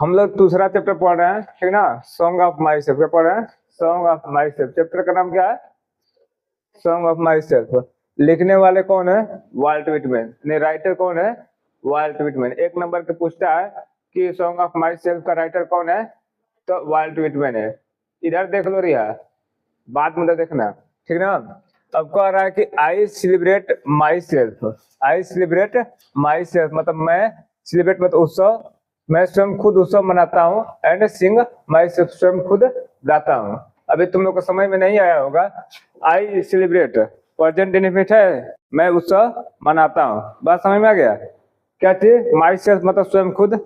हम लोग दूसरा चैप्टर पढ़ रहे हैं, ठीक ना। सॉन्ग ऑफ माई सेल्फ, क्या पढ़ रहे हैं? Song of my self. Chapter का नाम क्या है? Song of my self. लिखने वाले कौन है? Volt Whitman. राइटर कौन है? Volt Whitman. एक नंबर के पूछता है कि सॉन्ग ऑफ माई सेल्फ का राइटर कौन है, तो वाल्ट विटमैन है। इधर देख लो रिया, बात मतलब देखना, ठीक ना। अब कह रहा है कि I celebrate my self. I celebrate my self मतलब मैं, सेलिब्रेट मतलब उत्सव, मैं स्वयं खुद उत्सव मनाता हूँ। एंड सिंग माई सेल्फ, स्वयं खुद गाता हूँ। अभी तुम लोग को समझ में नहीं आया होगा। आई सेलिब्रेट प्रेजेंट इंडेफिनिट है, मैं उत्सव मनाता हूँ। बात समझ में आ गया? क्या चीज? माई सेल्फ मतलब स्वयं खुद।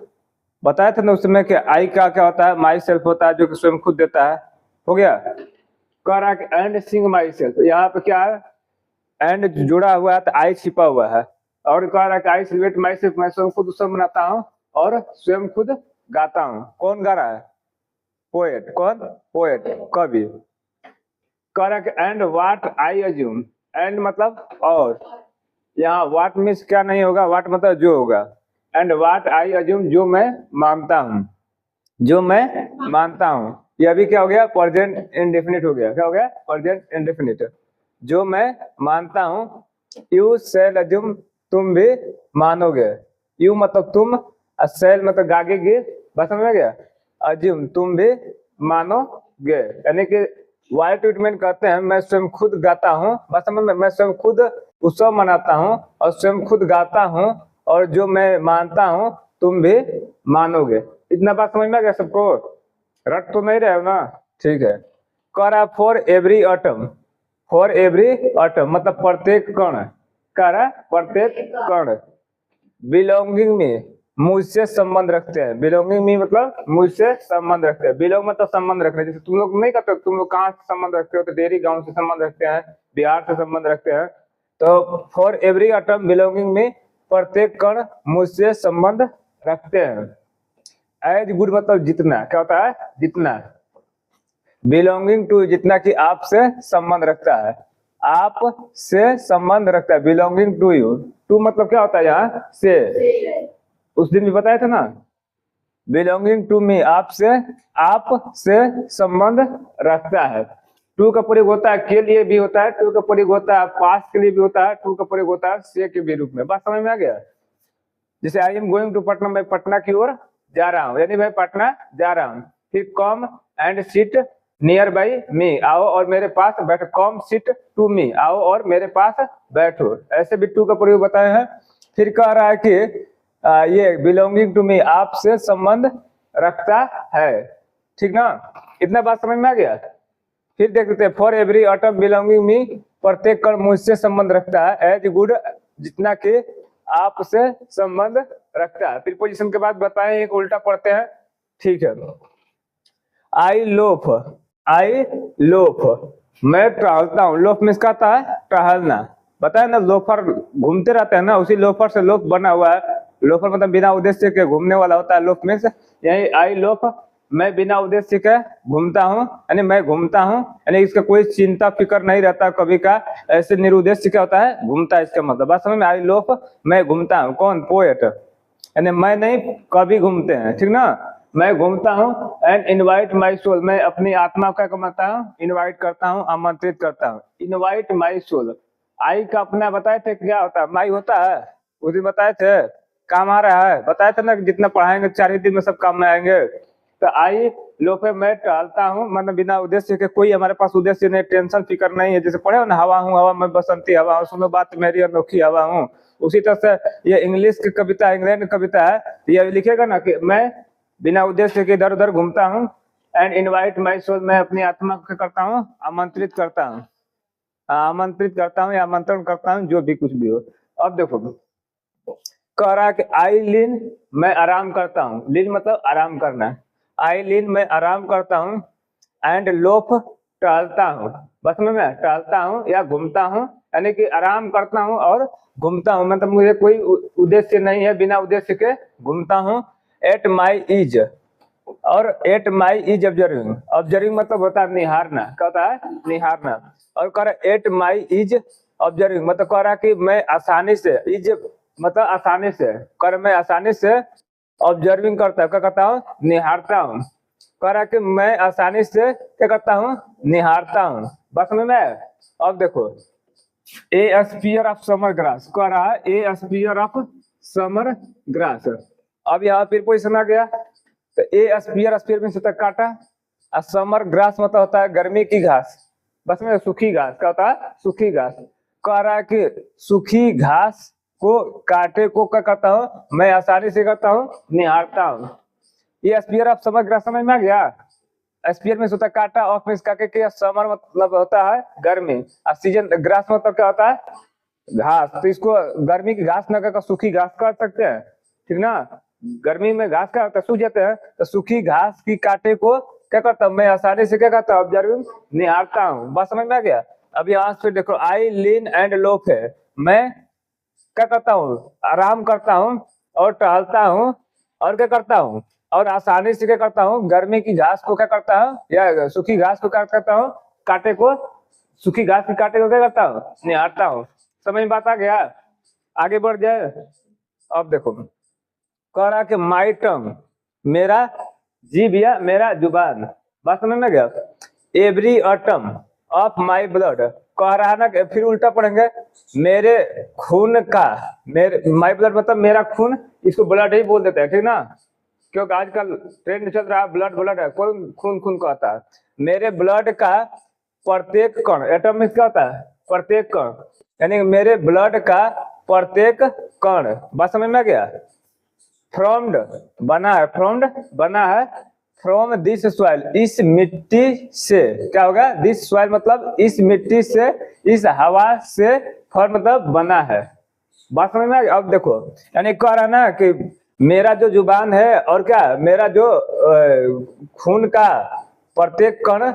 बताया था ना उस समय कि आई का क्या होता है? माई सेल्फ होता है जो कि स्वयं खुद देता है। हो गया। कह रहा है एंड सिंग माई सेल्फ, यहाँ पे क्या है? एंड जुड़ा हुआ है तो आई छिपा हुआ है। और कह रहा है कि आई सेलिब्रेट माई सेल्फ, मैं स्वयं खुद उत्सव मनाता हूँ और स्वयं खुद गाता हूँ। कौन गा रहा है? पोएट। कौन? पोएट, कवि। कह रहा है कि and what I assume, and मतलब और, यहाँ व्हाट मीन्स क्या नहीं होगा, व्हाट मतलब जो होगा। एंड व्हाट आई अज्यूम, जो मैं मानता हूँ, जो मैं मानता हूँ। ये अभी क्या हो गया? प्रेजेंट इंडेफिनिट हो गया। क्या हो गया? Present indefinite. जो मैं मानता हूँ। यू शैल अज्यूम, तुम भी मानोगे। यू मतलब तुम, शैल मतलब गागेगी। बस समझ में गया? अज्यूम तुम भी मानोगे, यानी कि वाई ट्रीटमेंट कहते हैं मैं स्वयं खुद गाता हूँ। बस समझ में? मैं स्वयं खुद उत्सव मनाता हूँ और स्वयं खुद गाता हूँ, और जो मैं मानता हूँ तुम भी मानोगे। इतना बात समझ में आ गया सबको? रट तो नहीं रहे हो ना? ठीक है। कह रहा for every autumn, for every autumn मतलब प्रत्येक कण। कह रहा प्रत्येक कण बिलोंगिंग में, मुझसे संबंध रखते हैं। बिलोंगिंग में मतलब मुझसे संबंध रखते हैं। बिलोंग मतलब संबंध रखने। जैसे तुम लोग नहीं कहते हो, तुम लोग कहाँ से संबंध रखते हो? तो डेरी गांव से संबंध रखते हैं, बिहार से संबंध रखते हैं। तो फॉर एवरी ऑटम बिलोंगिंग में, प्रत्येक कण मुझसे संबंध रखते हैं। एज गुड मतलब जितना। क्या होता है? जितना। बिलोंगिंग टू जितना कि आपसे संबंध रखता है, आप से संबंध रखता है। बिलोंगिंग टू यू, टू मतलब क्या होता है यहाँ? से। उस दिन भी बताया था ना, बिलोंगिंग टू मी, आपसे, आप से संबंध रखता है। टू का प्रयोग होता है के लिए भी होता है, टू का प्रयोग होता है पास के लिए भी होता है, टू का प्रयोग होता है से के भी रूप में। बात समझ में आ गया? जैसे I am going to Patna, मैं पटना की ओर जा रहा हूँ, यानी मैं पटना जा रहा हूँ। फिर come and sit near by me, आओ और मेरे पास बैठो। कम सिट टू मी, आओ और मेरे पास बैठो। ऐसे भी टू का प्रयोग बताए हैं। फिर कह रहा है कि ये बिलोंगिंग टू मी, आपसे संबंध रखता है। ठीक ना? इतना बात समझ में आ गया? फिर देख लेते हैं फॉर एवरी ऑटम बिलोंगिंग मी, प्रत्येक कण मुझसे संबंध रखता है। एज गुड जितना कि आपसे संबंध रखता है। फिर पोजीशन के बाद बताएं, एक उल्टा पढ़ते हैं। ठीक है। आई लोफ, आई लोफ मैं टहलता हूँ। लोफ मीन्स का आता है टहलना। बताया ना, लोफर घूमते रहते हैं ना, उसी लोफर से लोफ बना हुआ है। लोफर मतलब बिना उद्देश्य के घूमने वाला होता है। लोफ मीन्स यही आई लोफ, मैं बिना उद्देश्य के घूमता हूँ, यानी मैं घूमता हूँ, यानी इसका कोई चिंता फिक्र नहीं रहता कभी का। ऐसे निरुद्देश्य क्या होता है? घूमता है, इसका मतलब। बात समझ में? आई लोफ मैं घूमता हूँ। कौन? पोएट। यानी मैं नहीं, कभी घूमते हैं। ठीक ना? मैं घूमता हूँ। एंड इनवाइट माई सोल, मैं अपनी आत्मा का कमाता हूँ, इनवाइट करता हूँ, आमंत्रित करता हूँ। Invite my soul. आई का अपना बताए थे क्या होता है? माई होता है, उस दिन बताए थे। काम आ रहा है, बताए थे ना, जितना पढ़ाएंगे 4 ही दिन में सब काम में आएंगे। तो आई लोफे मैं टहलता हूँ, मतलब बिना उद्देश्य के, कोई हमारे पास उद्देश्य नहीं, टेंशन फिकर नहीं है। जैसे पढ़े हो ना, हवा हूँ हवा मैं बसंती हवा हूँ, सुनो बात मेरी अनोखी हवा हूँ। उसी तरह से ये इंग्लिश की कविता, इंग्लैंड की कविता है। ये लिखेगा ना कि मैं बिना उद्देश्य के इधर उधर घूमता हूँ। एंड इनवाइट माई सोल, मैं अपनी आत्मा को करता हूँ, आमंत्रित करता हूँ। आमंत्रित करता हूँ या आमंत्रण करता हूँ, जो भी कुछ भी हो। अब देखो, कह रहा है कि आई लीन मैं आराम करता हूँ। लीन मतलब आराम करना। आई लीन मैं आराम करता हूँ। एंड लोफ टहलता हूँ। बस में मैं टहलता हूँ या घूमता हूँ, यानी कि आराम करता हूँ और घूमता हूँ। मतलब मुझे कोई उद्देश्य नहीं है, बिना उद्देश्य के घूमता हूँ। एट माई इज, और at my is observing. Observing मतलब होता है निहारना। क्या होता है? निहारना। और कह रहा एट माई इज ऑब्जर्विंग मतलब कह रहा कि मैं आसानी से, इज मतलब आसानी से, कर मैं आसानी से ऑब्जर्विंग करता है, क्या करता हूँ, निहारता हूँ। कह रहा है कि मैं आसानी से क्या करता हूँ, निहारता हूँ। बस समझ में आया? अब देखो, ए स्फीयर ऑफ समर ग्रास, कह रहा है ए स्फीयर ऑफ समर ग्रास। अब यहाँ फिर पोजिशन आ गया, तो ए स्फीयर, स्फीयर में होता है कांटा, और समर ग्रास मतलब होता है गर्मी की घास। बस में सूखी घास, क्या होता है, सूखी घास। कह रहा है कि सूखी घास को, कांटे को क्या करता हूँ, मैं आसानी से करता हूँ, निहारता हूँ। ये स्फीयर ऑफ समर ग्रास समझ में आ गया? स्पीयर में होता है कांटा, ऑफ में इसका के समर मतलब होता है गर्मी, और सीजन ग्रास मतलब क्या होता है, घास। तो इसको गर्मी की घास न कहकर सूखी घास कर सकते हैं, ठीक ना। गर्मी में घास क्या होता है, सूख जाते हैं, तो सूखी घास की कांटे को क्या करता हूँ, मैं आसानी से क्या करता हूँ, ऑब्जर्विंग, निहारता हूँ। बात समझ में आ गया? अब यहाँ से देखो, आई लीन एंड लोफ है, मैं क्या करता हूँ, आराम करता हूँ और टहलता हूँ, और क्या करता हूँ, और आसानी से क्या करता हूँ, गर्मी की घास को क्या करता हूँ, या सूखी घास को क्या करता हूँ, कांटे को, सूखी घास की कांटे को क्या करता हूँ, निहारता हूँ। समझ में बात आ गया? आगे बढ़ जाए। अब देखो, कह रहा कि माई टंग, मेरा जीभ या मेरा जुबान। बात समझ में गया? Every autumn of my blood, कह रहा है ना कि फिर उल्टा पढ़ेंगे, मेरे खून का, मेरे माई ब्लड मतलब मेरा खून, इसको ब्लड ही बोल देते हैं, ठीक ना, क्योंकि आजकल ट्रेंड चल रहा है ब्लड ब्लड है, कोई खून खून कहता है। मेरे ब्लड का प्रत्येक कण, एटम में क्या होता है, प्रत्येक कण, यानी मेरे ब्लड का प्रत्येक कण। बात समझ में आ गया? फ्रॉम्ड बना है, फ्रॉम्ड बना है, फ्रॉम दिस सॉइल, इस मिट्टी से, क्या होगा, दिस सॉइल मतलब इस मिट्टी से, इस हवा से, फॉर मतलब बना है। बात समझ में आ गया? अब देखो, यानी कह रहा ना कि मेरा जो जुबान है, और क्या, मेरा जो खून का प्रत्येक कण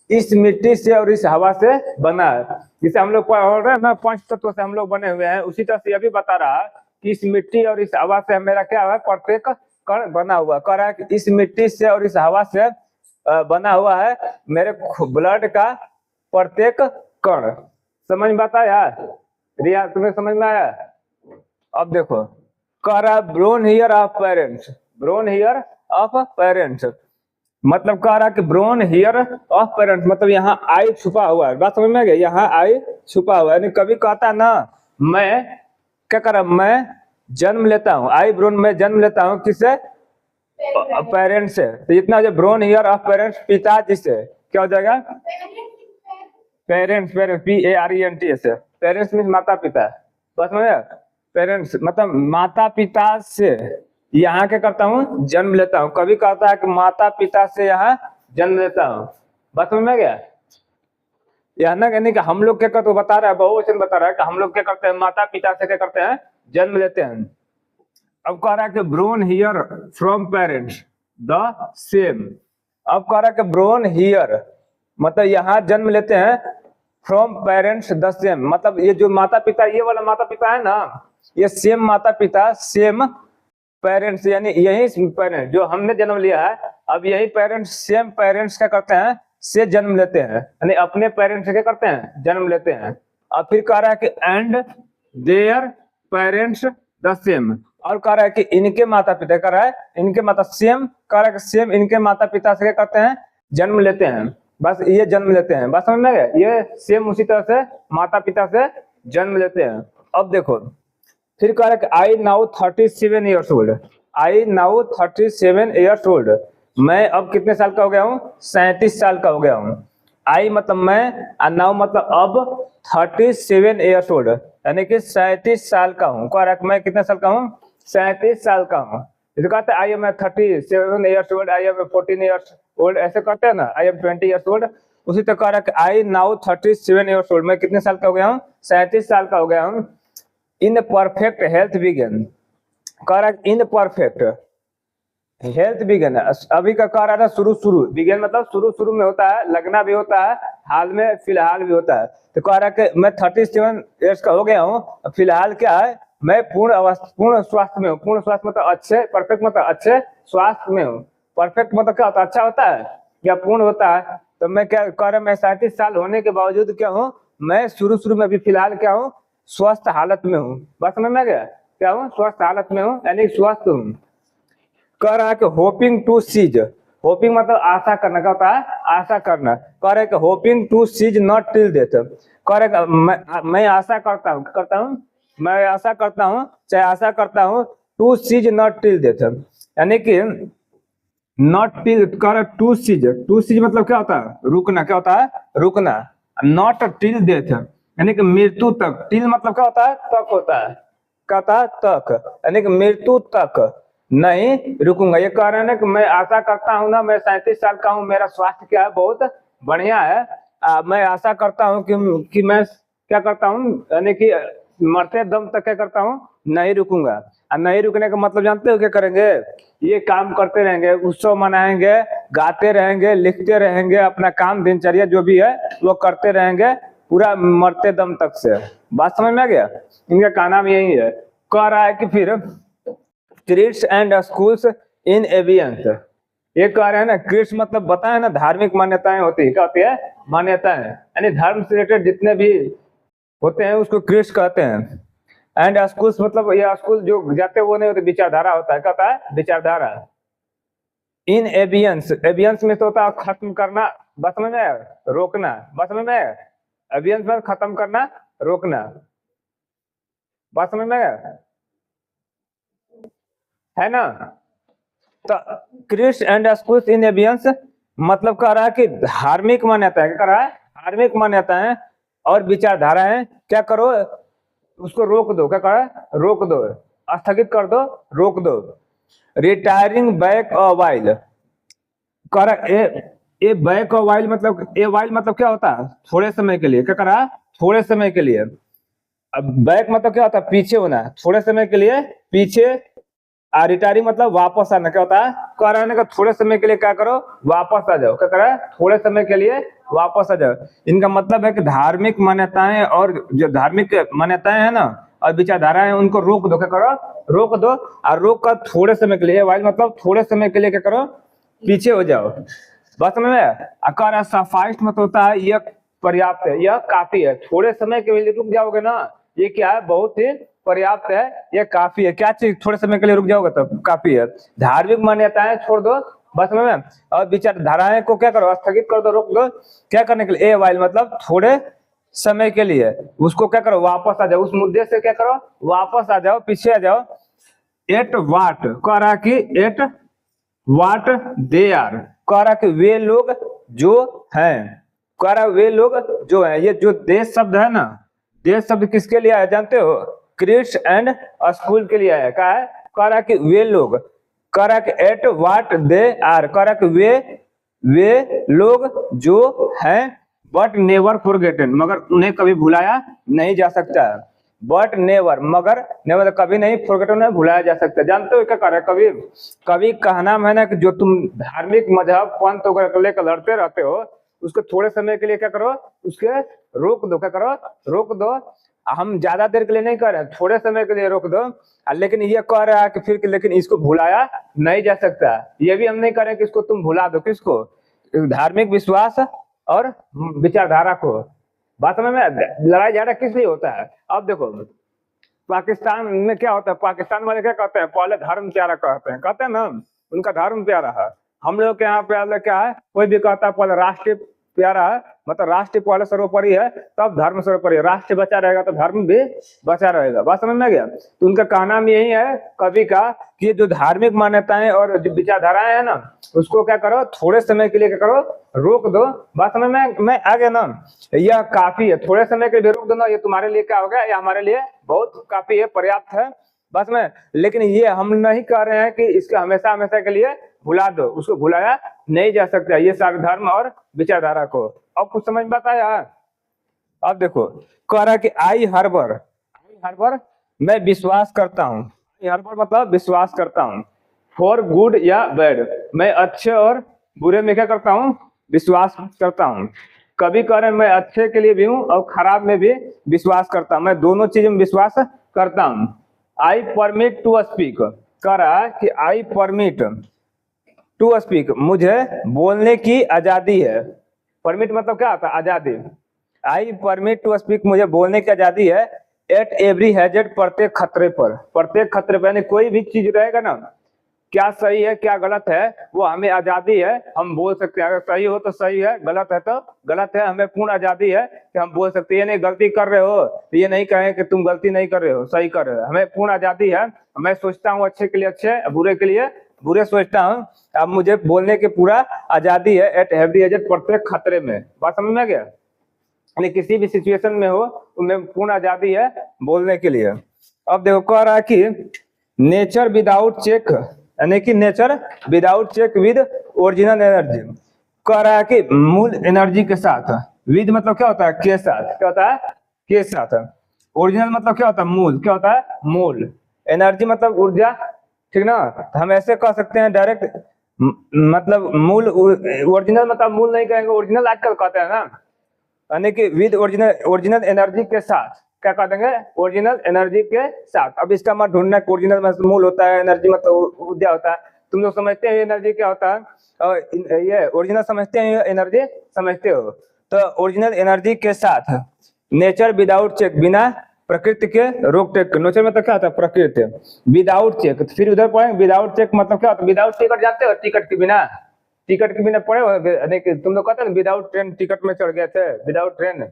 इस मिट्टी से और इस हवा से बना है। जिसे हम लोग पढ़ रहे हैं ना, 5 तत्वों से हम लोग बने हुए हैं, उसी तरह से यह भी बता रहा कि इस मिट्टी और इस हवा से मेरा क्या है, प्रत्येक कण बना हुआ। कह रहा है कि इस मिट्टी से और इस हवा से बना हुआ है मेरे ब्लड का प्रत्येक कण। समझ में आता है यार? रिया, तुम्हें समझ में आया? अब देखो, कह रहा है born here of parents, born here of parents मतलब कह रहा है कि ब्रोन हियर ऑफ पेरेंट्स मतलब यहाँ आई छुपा हुआ है। बात समझ में आ गया? यहाँ आई छुपा हुआ है, यानी कभी कहता ना, मैं क्या कर रहा, मैं जन्म लेता हूँ, आई ब्रोन, मैं जन्म लेता हूँ, किससे, पेरेंट्स से। तो इतना जो ब्रोन हियर ऑफ पेरेंट्स, पिताजी से, क्या हो जाएगा, parents, parents PARENTS, parents means माता पिता। बस में पेरेंट्स मतलब माता पिता से यहाँ क्या करता हूँ, जन्म लेता हूँ। कभी कहता है कि माता पिता से यहाँ जन्म लेता हूँ। बस में गया? यह ना कहने कि हम लोग क्या करते, बता रहा है, बहुवचन बता रहा है कि हम लोग क्या करते हैं, माता पिता से क्या करते हैं, जन्म लेते हैं। अब कह रहा है कि born here from parents the same. अब कह रहा है कि ब्रोन हियर मतलब यहाँ जन्म लेते हैं, फ्रॉम पेरेंट्स द सेम मतलब ये जो माता पिता, ये वाला माता पिता है ना, ये सेम माता पिता, सेम पेरेंट्स, यानी यही पेरेंट्स जो हमने जन्म लिया है, अब यही पेरेंट्स, सेम पेरेंट्स क्या करते हैं, से जन्म लेते हैं, यानी अपने पेरेंट्स से क्या करते हैं, जन्म लेते हैं। अब फिर कह रहा है कि and their parents the same, और कह रहा है कि इनके माता पिता, कह रहा है इनके माता, सेम कह रहा है कि सेम इनके माता पिता से क्या करते हैं, जन्म लेते हैं। बस ये जन्म लेते हैं। बस समझ में गया? ये सेम उसी तरह से माता पिता से जन्म लेते हैं। अब देखो, फिर कह रहा है कि I now 37 years old, I now 37 years old, मैं अब कितने साल का हो गया हूँ, 37 साल का हो गया हूँ। आई मतलब मैं, और नाउ मतलब अब, 37 ईयर्स ओल्ड यानी कि 37 साल का हूँ। कह रहा है मैं कितने साल का हूँ, 37 साल का हूँ। इसे कहते हैं I am 37 years old, I am 14 years old, ऐसे कहते हैं ना, आई एम 20 ईयर्स ओल्ड। उसी तरह कह रहा है कि आई नाउ 37 ईयर्स ओल्ड, मैं कितने साल का हो गया हूँ, 37 साल का हो गया हूँ। इन परफेक्ट हेल्थ बिगन, कह रहा है इन परफेक्ट हेल्थ बिगन, अभी का कह रहा था शुरू शुरू, बिगन मतलब शुरू शुरू में होता है, लगना भी होता है, हाल में, फिलहाल भी होता है। तो कह रहा है कि मैं 37 ईयर्स का हो गया हूँ, फिलहाल क्या है, मैं पूर्ण अवस्था, पूर्ण स्वास्थ्य में हूँ। पूर्ण स्वास्थ्य मतलब अच्छे, परफेक्ट मतलब अच्छे स्वास्थ्य में हूँ। परफेक्ट मतलब क्या होता है, अच्छा होता है या पूर्ण होता है। तो मैं क्या कह रहा, मैं 37 साल होने के बावजूद क्या हूँ, मैं शुरू शुरू में, अभी फिलहाल क्या हूँ, स्वस्थ हालत में हूँ। बस समझ में गया? क्या हूँ, स्वस्थ हालत में हूँ, यानी स्वस्थ हूँ। कह रहा है कि होपिंग टू सीज, होपिंग मतलब आशा करना, क्या होता है आशा करना। कह रहे कि hoping to cease not till death, कह रहे मैं आशा करता हूँ मैं आशा करता हूँ चाहे आशा करता हूँ to cease not till death, यानी कि नॉट टिल, कह रहा टू सीज, टू सीज मतलब क्या होता है रुकना, क्या होता है रुकना। नॉट टिल डेथ यानी कि मृत्यु तक, टिल मतलब क्या होता है तक होता है, क्या होता है तक, यानी कि मृत्यु तक नहीं रुकूंगा। ये कह रहे हैं ना कि मैं आशा करता हूँ ना, मैं 37 साल का हूँ, मेरा स्वास्थ्य क्या है बहुत बढ़िया है, मैं आशा करता हूँ कि मैं क्या करता हूँ, यानी कि मरते दम तक क्या करता हूँ नहीं रुकूंगा। और नहीं रुकने का मतलब जानते हो क्या करेंगे, ये काम करते रहेंगे, उत्सव मनाएंगे, गाते रहेंगे, लिखते रहेंगे, अपना काम दिनचर्या जो भी है वो करते रहेंगे पूरा मरते दम तक से। बात समझ में आ गया, इनका का नाम यही है। कह रहा है कि फिर क्रिट्स एंड स्कूल्स इन एवियंस, ये कह रहे हैं ना क्रिट्स मतलब बताए ना धार्मिक मान्यताएं होती है, क्या होती है मान्यताएं, यानी धर्म से रिलेटेड जितने भी होते हैं उसको क्रिट्स कहते हैं। एंड स्कूल्स मतलब ये स्कूल जो जाते वो नहीं होते, विचारधारा होता है, क्या होता है विचारधारा। इन एवियंस, एवियंस में तो होता है खत्म करना, बस में रोकना, बस में एवियंस में खत्म करना रोकना, बात समझ में है ना। तो क्रिस्ट एंड स्कूल्स इन एवियंस मतलब कह रहा है कि धार्मिक मान्यता है, क्या कर रहा है धार्मिक मान्यताएं और विचारधाराएं क्या करो उसको रोक दो, क्या कर रहा है रोक दो, स्थगित कर दो, रोक दो। रिटायरिंग बैक अ वाइल, कर ए बैक अ वाइल मतलब ए वाइल मतलब क्या होता है थोड़े समय के लिए, क्या कर रहा है थोड़े समय के लिए। अब बैक मतलब क्या होता है पीछे होना, थोड़े समय के लिए पीछे। रिटायरिंग मतलब वापस आना, क्या होता है कह रहा है ना थोड़े समय के लिए क्या करो वापस आ जाओ, क्या कर रहा है थोड़े समय के लिए वापस आ जाओ। इनका मतलब है कि धार्मिक मान्यताएं और जो धार्मिक मान्यताएं है ना और विचारधाराएं उनको रोक दो, क्या करो रोक दो, और रोक कर थोड़े समय के लिए, वाइल मतलब थोड़े समय के लिए क्या करो पीछे हो जाओ। बस में अकर सफाइस मतलब होता है यह पर्याप्त है, यह काफी है, थोड़े समय के लिए रुक जाओगे ना ये क्या है बहुत ही पर्याप्त है, यह काफी है। क्या चीज थोड़े समय के लिए रुक जाओगे तो काफी है। धार्मिक मान्यताएं छोड़ दो बस में और विचारधाराएं को क्या करो स्थगित कर दो, रोक दो। क्या करने के लिए ए वाइल मतलब थोड़े समय के लिए, उसको क्या करो वापस आ जाओ, उस मुद्दे से क्या करो वापस आ जाओ, पीछे आ जाओ। एट वाट कह रहा कि एट वाट दे आर, कह रहा कि वे लोग जो हैं, कह रहा वे लोग जो हैं। ये जो देश शब्द है ना, देश शब्द किसके लिए आया जानते हो क्रिस्ट एंड स्कूल के लिए आया। क्या है कह रहा कि वे लोग, कह रहा कि एट वाट दे आर, कह रहा कि वे लोग जो हैं बट नेवर फॉरगेटन, मगर उन्हें कभी भुलाया नहीं जा सकता है। बट नेवर मगर नेवर कभी नहीं, फॉरगेटन नहीं भुलाया जा सकता। जानते हो क्या कर रहा है कभी कभी कहना है ना कि जो तुम धार्मिक मजहब पंथ वगैरह लेकर लड़ते रहते हो उसको थोड़े समय के लिए क्या करो उसके रोक दो, क्या करो रोक दो। हम ज्यादा देर के लिए नहीं कर रहे हैं, थोड़े समय के लिए रोक दो। लेकिन ये कह रहा है कि फिर लेकिन इसको भुलाया नहीं जा सकता, ये भी हम नहीं कर रहे कि इसको तुम भुला दो, किसको धार्मिक विश्वास और विचारधारा को। बात समझ में, लड़ाई झगड़ा किस लिए होता है। अब देखो पाकिस्तान में क्या होता है, पाकिस्तान वाले क्या कहते हैं पहले धर्म प्यारा कहते हैं ना, उनका धर्म प्यारा है। हम लोग के यहाँ पे क्या है कोई भी कहता है पहले राष्ट्र प्यारा है, मतलब राष्ट्र पहले सर्वोपरि है तब धर्म सर्वोपरि है, राष्ट्र बचा रहेगा तो धर्म भी बचा रहेगा। बात समझ में गया। तो उनका कहना में यही है कवि का कि जो धार्मिक मान्यताएं और जो विचारधाराएं है ना उसको क्या करो थोड़े समय के लिए क्या करो रोक दो। बात समझ में मैं आ गया ना, यह काफी है, थोड़े समय के लिए रोक दो ना, ये तुम्हारे लिए क्या हो गया, ये हमारे लिए बहुत काफी है, पर्याप्त है। बस में लेकिन ये हम नहीं कह रहे हैं कि इसको हमेशा हमेशा के लिए भुला दो, उसको भुलाया नहीं जा सकता ये सारे धर्म और विचारधारा को। अब कुछ समझ में आता है। अब देखो कह रहा कि आई हर्बर मैं विश्वास करता हूँ, आई हर्बर मतलब विश्वास करता हूँ। फॉर गुड या बैड मैं अच्छे और बुरे में क्या करता हूँ विश्वास करता हूँ। कभी कह रहे मैं अच्छे के लिए भी हूँ और खराब में भी विश्वास करता हूँ, मैं दोनों चीज में विश्वास करता हूँ। आई परमिट टू स्पीक, कह रहा है कि आई परमिट टू स्पीक मुझे बोलने की आजादी है। परमिट मतलब क्या होता है आजादी। आई परमिट टू स्पीक मुझे बोलने की आजादी है। एट एवरी हैजेड प्रत्येक खतरे पर, प्रत्येक खतरे पर यानी कोई भी चीज रहेगा ना क्या सही है क्या गलत है वो हमें आजादी है, हम बोल सकते हैं। अगर सही हो तो सही है, गलत है तो गलत है। हमें पूर्ण आजादी है कि हम बोल सकते हैं। ये नहीं गलती कर रहे हो तो ये नहीं कहें कि तुम गलती नहीं कर रहे हो, सही कर रहे हो। हमें पूर्ण आजादी है। मैं सोचता हूँ अच्छे के लिए अच्छे, बुरे के लिए बुरे सोचता हूँ। अब मुझे बोलने की पूरा आजादी है। एट एवरी एज, प्रत्येक खतरे में। बात समझ में आ गया? यानी किसी भी सिचुएशन में हो तुम्हें पूर्ण आजादी है बोलने के लिए। अब देखो कह रहा है कि नेचर विदाउट चेक, यानी कि nature without check with original energy. कह रहा है कि मूल एनर्जी के साथ, विद मतलब क्या होता है? के साथ। क्या होता है? के साथ। ओरिजिनल मतलब क्या होता है? मूल। क्या होता है? मूल। एनर्जी मतलब ऊर्जा, ठीक ना? तो हम ऐसे कह सकते हैं डायरेक्ट, मतलब मूल। ओरिजिनल मतलब मूल नहीं कहेंगे, ओरिजिनल आजकल कहते हैं ना, यानी कि विद ओरिजिनल एनर्जी के साथ। क्या कह देंगे? ओरिजिनल एनर्जी के साथ। अब इसका मत ढूंढना कि ओरिजिनल मतलब मूल होता है, एनर्जी मतलब ऊर्जा होता है। तुम लोग समझते हैं एनर्जी क्या होता है, और ये ओरिजिनल समझते हैं, एनर्जी समझते हो। तो ओरिजिनल एनर्जी के साथ, नेचर विदाउट चेक, बिना प्रकृति के रोक टोक के। नेचर मतलब क्या होता है? प्रकृति। विदाउट चेक, तो फिर उधर पढ़ेंगे विदाउट चेक मतलब क्या होता है? विदाउट टिकट, जानते हो? टिकट के बिना, टिकट के बिना पड़े हो? नहीं, तुम लोग कहते हैं विदाउट ट्रेन टिकट में चढ़ गए थे, विदाउट ट्रेन,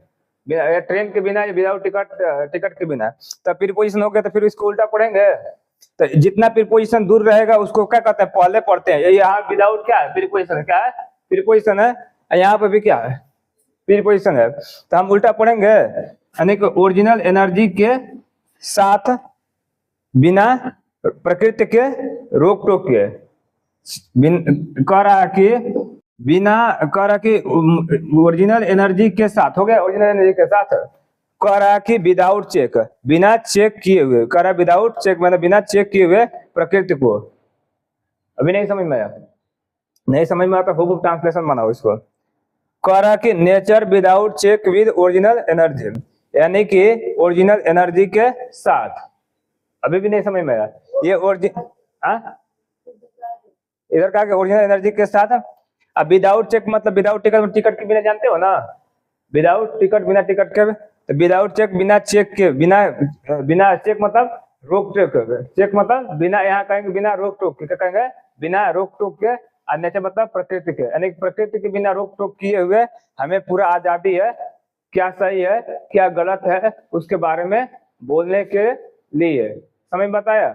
ट्रेन के बिना, विदाउट टिकट, टिकट के बिना। तब प्रीपोजिशन हो गया, तो फिर इसको उल्टा पढ़ेंगे। तो जितना प्रीपोजिशन दूर रहेगा उसको क्या कहते हैं? पहले पढ़ते हैं। यहाँ विदाउट क्या है? प्रीपोजिशन। क्या है? प्रीपोजिशन है। यहाँ पे भी क्या है? प्रीपोजिशन है। तो हम उल्टा पढ़ेंगे, यानी कि ओरिजिनल एनर्जी के साथ, बिना प्रकृति के रोक टोक के। कह रहा कि बिना, कह रहा कि ओरिजिनल एनर्जी के साथ, हो गया? ओरिजिनल एनर्जी के साथ। कह रहा कि विदाउट चेक, बिना चेक किए हुए। कह रहा विदाउट चेक मतलब बिना चेक किए हुए प्रकृति को। अभी नहीं समझ में आया? नहीं समझ में आता तो हुक ट्रांसलेशन बनाओ इसको। कह रहा कि nature without check with original energy, यानी कि ओरिजिनल एनर्जी के साथ। अभी भी नहीं समझ में आया? ये इधर कहा ओरिजिनल एनर्जी के साथ। अब विदाउट चेक मतलब विदाउट टिकट, टिकट के बिना, जानते हो ना? विदाउट टिकट, बिना टिकट के। तो विदाउट चेक, बिना चेक के, बिना, बिना चेक मतलब रोक टोक के। चेक मतलब बिना, यहाँ कहेंगे बिना रोक टोक के। क्या कहेंगे? बिना रोक टोक के। और नेचर मतलब प्रकृति के, यानी प्रकृति के बिना रोक टोक किए हुए हमें पूरा आजादी है, क्या सही है क्या गलत है उसके बारे में बोलने के लिए। समझ में बताया?